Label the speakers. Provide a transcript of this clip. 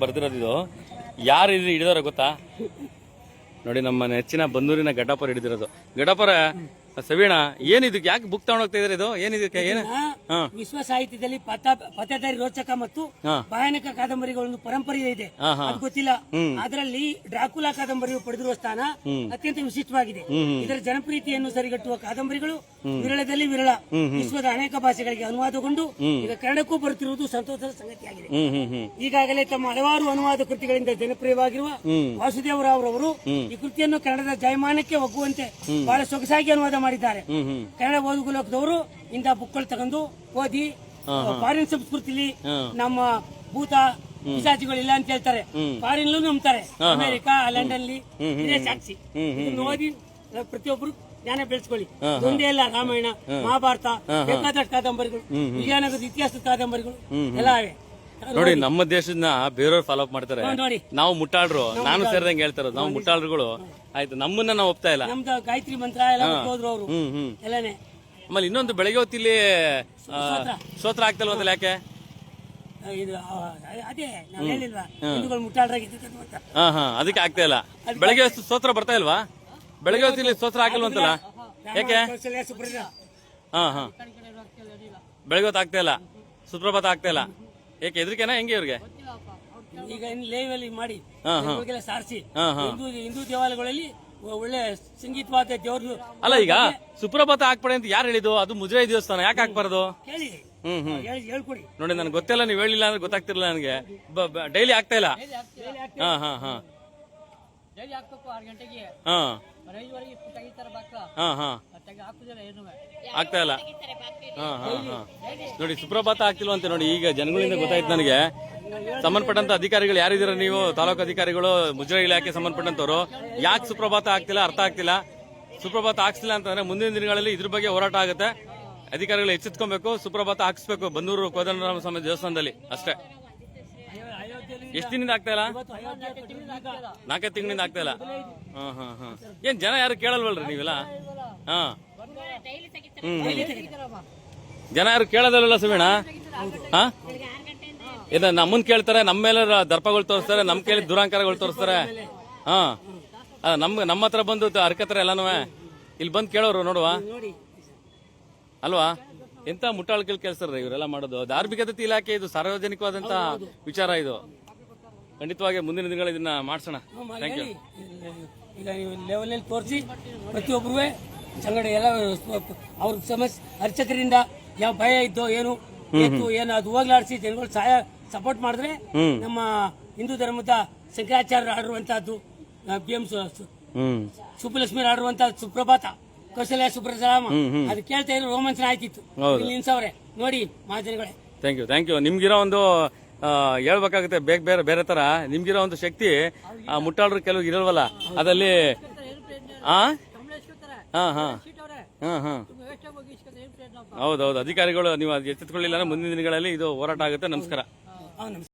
Speaker 1: ಬರ್ದಿರೋದು ಇದು ಯಾರು ಹಿಡಿದವ್ರೆ ಗೊತ್ತಾ ನೋಡಿ, ನಮ್ಮ ನೆಚ್ಚಿನ ಬಂದೂರಿನ ಗಡ್ಡಪ್ಪರ್ ಹಿಡಿದಿರೋದು. ಗಡ್ಡಪ್ಪರ ಸವೀಣ, ಏನಿದಕ್ಕೆ ಯಾಕೆ ಬುಕ್ ತಗೊಂಡ್ ಹೋಗ್ತಾ ಇದ್ರಿ? ಇದು ಏನಿದಕ್ಕೆ? ಏನು
Speaker 2: ವಿಶ್ವ ಸಾಹಿತ್ಯದಲ್ಲಿ ಪತ್ತೇದಾರಿ ರೋಚಕ ಮತ್ತು ಭಯಾನಕ ಕಾದಂಬರಿಗಳ ಪರಂಪರೆ ಇದೆ, ಅದು ಗೊತ್ತಿಲ್ಲ. ಅದರಲ್ಲಿ ಡ್ರಾಕುಲಾ ಕಾದಂಬರಿಯು ಪಡೆದಿರುವ ಸ್ಥಾನ ಅತ್ಯಂತ ವಿಶಿಷ್ಟವಾಗಿದೆ. ಇದರ ಜನಪ್ರಿಯತೆಯನ್ನು ಸರಿಗಟ್ಟುವ ಕಾದಂಬರಿಗಳು ವಿರಳದಲ್ಲಿ ವಿರಳ. ವಿಶ್ವದ ಅನೇಕ ಭಾಷೆಗಳಿಗೆ ಅನುವಾದಗೊಂಡು ಈಗ ಕನ್ನಡಕ್ಕೂ ಬರುತ್ತಿರುವುದು ಸಂತೋಷದ ಸಂಗತಿಯಾಗಿದೆ. ಈಗಾಗಲೇ ತಮ್ಮ ಹಲವಾರು ಅನುವಾದ ಕೃತಿಗಳಿಂದ ಜನಪ್ರಿಯವಾಗಿರುವ ವಾಸುದೇವರಾವ್ ಅವರು ಈ ಕೃತಿಯನ್ನು ಕನ್ನಡದ ಜಾಯಮಾನಕ್ಕೆ ಒಗ್ಗುವಂತೆ ಬಹಳ ಸೊಗಸಾಗಿ ಅನುವಾದ ಮಾಡಿದ್ದಾರೆ. ಕನ್ನಡ ಓದುಗಲೋಕದವರು ಇಂಥ ಬುಕ್ಗಳು ತಗೊಂಡು ಓದಿ ಫಾರಿನ್ ಸಂಸ್ಕೃತಿಲಿ ನಮ್ಮ ಭೂತ ಪಿಶಾಚಿಗಳು ಇಲ್ಲ ಅಂತ ಹೇಳ್ತಾರೆ, ಫಾರಿನ್ ನಂಬ್ತಾರೆ. ಅಮೆರಿಕ, ಲಂಡನ್ ಇದೇ ಸಾಕ್ಷಿ. ಓದಿ ಪ್ರತಿಯೊಬ್ಬರು ಜ್ಞಾನ ಬೆಳೆಸ್ಕೊಳ್ಳಿ. ಒಂದೇ ಇಲ್ಲ, ರಾಮಾಯಣ, ಮಹಾಭಾರತ, ಬೇಕಾದಷ್ಟು ಕಾದಂಬರಿಗಳು, ವಿಜಯನಗರದ ಇತಿಹಾಸದ ಕಾದಂಬರಿಗಳು ಎಲ್ಲ ಇವೆ.
Speaker 1: ನೋಡಿ, ನಮ್ಮ ದೇಶದ ಬೇರೆಯವ್ರು ಫಾಲೋ ಅಪ್ ಮಾಡ್ತಾರೆ. ನಾವು ಮುಟ್ಟಾಳ್ರು, ನಾನು ಸೇರಿದಂಗೆ ಹೇಳ್ತಾರ, ನಾವು ಮುಟ್ಟಾಳ್ರುಗಳು. ಆಯ್ತು, ನಮ್ಮನ್ನ ನಾವು ಒಪ್ತಾ ಇಲ್ಲ.
Speaker 2: ನಮ್ದು ಗಾಯತ್ರಿ ಮಂತ್ರ ಎಲ್ಲ ಹೋದ್ರು ಅವರು ಎಲ್ಲಾನೆ.
Speaker 1: ಆಮೇಲೆ ಇನ್ನೊಂದು ಬೆಳಗ್ಗೆ ಹೊತ್ತಿಲ್ಲಿ ಸ್ತೋತ್ರ ಆಗ್ತಲ್ವಂತಲ್ಲ, ಯಾಕೆ?
Speaker 2: ಇದು ಅದೇ ನಾವು ಹೇಳಿಲ್ವಾ, ಹಿಂದೂಗಳು ಮುಟ್ಟಾಳ್ರಾಗಿದ್ದ.
Speaker 1: ಅದಕ್ಕೆ ಆಗ್ತಾ ಇಲ್ಲ. ಬೆಳಗ್ಗೆ ಸ್ತೋತ್ರ ಬರ್ತಾ ಇಲ್ವಾ? ಬೆಳಗ್ಗೆ ಹೊತ್ತಿಲ್ಲಿ ಸ್ತೋತ್ರ ಹಾಕಲ್ವಂತಲ್ಲ, ಯಾಕೆ? ಬೆಳಗ್ಗೆ ಹೊತ್ತು ಆಗ್ತಾ ಇಲ್ಲ, ಸುಪ್ರಭಾತ ಆಗ್ತಾ ಇಲ್ಲ, ಏಕೆ? ಎದ್ರಿಕೆನಾ ಹೆಂಗೆ ಇವ್ರಿಗೆ?
Speaker 2: ಈಗ ಲೇವಲ್ಲಿ ಮಾಡಿ ಸಾರಿಸಿ ಹಿಂದೂ ದೇವಾಲಯಗಳಲ್ಲಿ ಒಳ್ಳೆ ಸಂಗೀತವಾದ ದೇವರು
Speaker 1: ಅಲ್ಲ. ಈಗ ಸುಪ್ರಭಾತ ಹಾಕ್ಬೇಡಿ ಅಂತ ಯಾರು ಹೇಳಿದ್ದು? ಅದು ಮುಜರಾಯಿ ದೇವಸ್ಥಾನ, ಯಾಕೆ ಹಾಕ್ಬಾರ್ದು?
Speaker 2: ಹೇಳಿ ಹೇಳ್ಕೊಡಿ.
Speaker 1: ನೋಡಿ, ನನ್ಗೆ ಗೊತ್ತಿಲ್ಲ, ನೀವು ಹೇಳಿಲ್ಲ ಅಂದ್ರೆ ಗೊತ್ತಾಗ್ತಿರ್ಲಿಲ್ಲ ನನಗೆ. ಡೈಲಿ ಆಗ್ತಾ ಇಲ್ಲ. ಆಗ್ತಾ ಇಲ್ಲ. ನೋಡಿ, ಸುಪ್ರಭಾತ ಆಗ್ತಿಲ್ವಂತೆ. ನೋಡಿ, ಈಗ ಜನಗಳಿಂದ ಗೊತ್ತಾಯ್ತು ನನಗೆ. ಸಂಬಂಧಪಟ್ಟಂತ ಅಧಿಕಾರಿಗಳು ಯಾರಿದ್ದೀರ ನೀವು? ತಾಲೂಕು ಅಧಿಕಾರಿಗಳು, ಮುಜರಾಯಿ ಇಲಾಖೆ ಸಂಬಂಧಪಟ್ಟಂತವ್ರು, ಯಾಕೆ ಸುಪ್ರಭಾತ ಆಗ್ತಿಲ್ಲ ಅರ್ಥ ಆಗ್ತಿಲ್ಲ. ಸುಪ್ರಭಾತ ಹಾಕ್ಸಿಲ್ಲ ಅಂತಂದ್ರೆ ಮುಂದಿನ ದಿನಗಳಲ್ಲಿ ಇದ್ರ ಬಗ್ಗೆ ಹೋರಾಟ ಆಗುತ್ತೆ. ಅಧಿಕಾರಿಗಳು ಎಚ್ಚೆತ್ಕೊಬೇಕು, ಸುಪ್ರಭಾತ ಹಾಕಿಸ್ಬೇಕು ಬಂದೂರು ಕೋದಂಡರಾಮ ಸ್ವಾಮಿ ದೇವಸ್ಥಾನದಲ್ಲಿ ಅಷ್ಟೇ. ಎಷ್ಟು ದಿನದಿಂದ ಆಗ್ತಾ ಇಲ್ಲ? 4 ತಿಂಗಳಿಂದ ಆಗ್ತಾ ಇಲ್ಲ. ಏನ್ ಜನ ಯಾರು ಕೇಳಲ್ವಲ್ರಿ ನೀವೆಲ್ಲ? ಜನ ಯಾರು ಕೇಳೋದಲ್ಲ ಸುವೀಣ. ಇದ ನಮ್ಮನ್ ಕೇಳ್ತಾರೆ, ನಮ್ಮ ಮೇಲೆ ದರ್ಪಗಳು ತೋರಿಸ್ತಾರೆ, ನಮ್ ಕೇಳಿ ದುರಾಂಕಾರಗಳು ತೋರಿಸ್ತಾರೆ. ನಮ್ಮ ಹತ್ರ ಬಂದು ಹರ್ಕತ್ತಾರೆ ಎಲ್ಲಾನು. ಇಲ್ಲಿ ಬಂದು ಕೇಳೋರು ನೋಡುವ ಅಲ್ವಾ? ಎಂತ ಮುಟ್ಟಾಳ್ಕೆಲ್ ಕೇಳ್ತಾರ್ರಿ ಇವರೆಲ್ಲ ಮಾಡೋದು. ಧಾರ್ಮಿಕತೆ ಇಲಾಖೆ ಇದು ಸಾರ್ವಜನಿಕವಾದಂತ ವಿಚಾರ. ಇದು ಖಂಡಿತವಾಗಿ ಮುಂದಿನ ದಿನಗಳು ಇದನ್ನ ಮಾಡ್ಸೋಣ. Thank you.
Speaker 2: ಈಗ ಲೆವೆಲ್ ತೋರಿಸಿ ಪ್ರತಿಯೊಬ್ಬರು ಸಂಗಡ ಎಲ್ಲ ಅವ್ರ ಸಮಸ್ಯೆ ಅರ್ಚಕರಿಂದ ಯಾವ ಭಯ ಇದ್ದೋ ಏನು ಅದು ಹೋಗ್ಲಾಡಿಸಿ ಜನಗಳು ಸಪೋರ್ಟ್ ಮಾಡಿದ್ರೆ ನಮ್ಮ ಹಿಂದೂ ಧರ್ಮದ ಶಂಕರಾಚಾರ್ಯರು ಆಡಿರುವಂತಹದ್ದು, BM ಸುಬ್ಬಲಕ್ಷ್ಮಿ ಆಡಿರುವಂತಹ ಸುಪ್ರಭಾತ, ಕೌಶಲ್ಯ ಸುಬ್ರಹ್ಮಣ್ಯ, ಅದು ಕೇಳ್ತಾ ಇದ್ರು ರೋಮಾಂಚನ ಆಯ್ತಿತ್ತು. ನಿಲ್ಸವ್ರೆ ನೋಡಿ ಮಹಾಜನಗಳೇ.
Speaker 1: Thank you. ನಿಮ್ಗಿರೋ ಒಂದು ಹೇಳ್ಬೇಕಾಗುತ್ತೆ ಬೇರೆ ತರ. ನಿಮ್ಗಿರೋ ಒಂದು ಶಕ್ತಿ ಮುಟ್ಟಾಳ್ರು ಕೆಲವು ಇರಲ್ವಲ್ಲ, ಅದಲ್ಲಿ ಹೌದೌದು. ಅಧಿಕಾರಿಗಳು ನೀವು ಎಚ್ಚೆತ್ಕೊಳ್ಳಿಲ್ಲ ಮುಂದಿನ ದಿನಗಳಲ್ಲಿ ಇದು ಹೋರಾಟ ಆಗುತ್ತೆ. ನಮಸ್ಕಾರ.